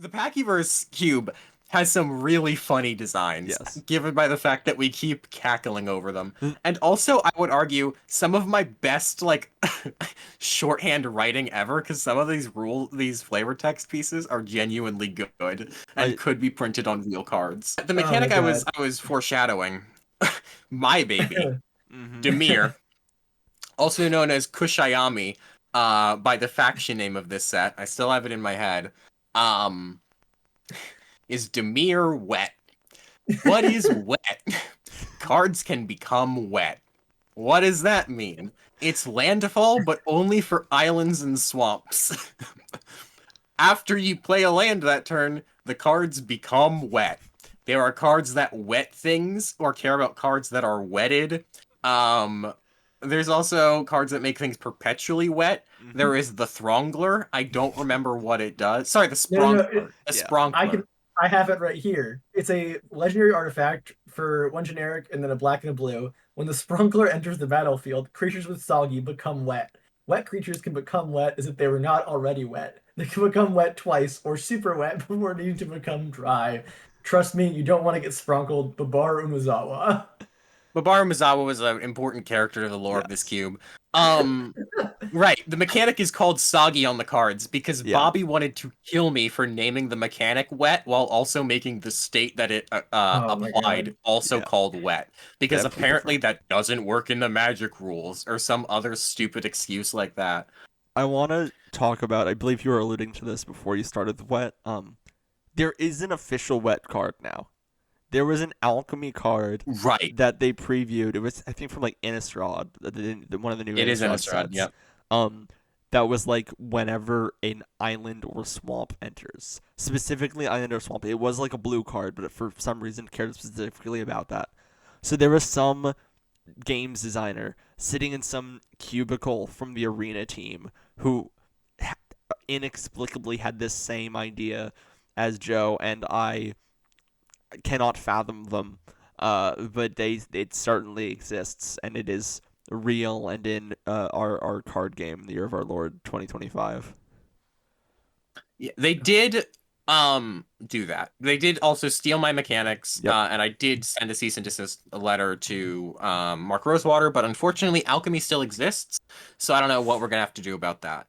The Pachyverse cube has some really funny designs, Yes. given by the fact that we keep cackling over them. And also, I would argue some of my best like shorthand writing ever, because some of these flavor text pieces are genuinely good and I could be printed on real cards. The Oh my mechanic I was god. I was foreshadowing, my baby, hmm Demir, also known as Kushayami, by the faction name of this set. I still have it in my head. Um, is Demir wet? What is wet? Cards can become wet. What does that mean? It's landfall, but only for islands and swamps. After you play a land that turn, the cards become wet. There are cards that wet things or care about cards that are wetted. Um, there's also cards that make things perpetually wet. hmm There is the Throngler. I don't remember what it does. Sorry, the No, no, no. Spronkler. A Yeah. I can. Spronkler. I have it right here. It's a legendary artifact for one generic and then a black and a blue. When the Sprunkler enters the battlefield, creatures with Soggy become wet. Wet creatures can become wet as if they were not already wet. They can become wet twice or super wet before needing to become dry. Trust me, you don't want to get sprunkled. Babar Umazawa. Mabaru Mizawa was an important character to the lore of this Yes. cube. Right. The mechanic is called Soggy on the cards because Yeah. Bobby wanted to kill me for naming the mechanic wet while also making the state that it Oh my applied god. also Yeah. called wet. Because Definitely apparently different. that doesn't work in the magic rules or some other stupid excuse like that. I want to talk about. I believe you were alluding to this before you started the wet. There is an official wet card now. There was an alchemy card Right. that they previewed. It was, I think, from like Innistrad, one of the new It is Innistrad Innistrad, sets. yep. Um, that was like whenever an island or swamp enters, specifically island or swamp. It was like a blue card, but for some reason cared specifically about that. So there was some games designer sitting in some cubicle from the arena team who inexplicably had this same idea as Joe, and I cannot fathom them. But it certainly exists, and it is real and in our card game, the year of our Lord 2025. Yeah, they did do that. They did also steal my mechanics, Yep. and I did send a cease and desist letter to Mark Rosewater, but unfortunately Alchemy still exists, so I don't know what we're gonna have to do about that.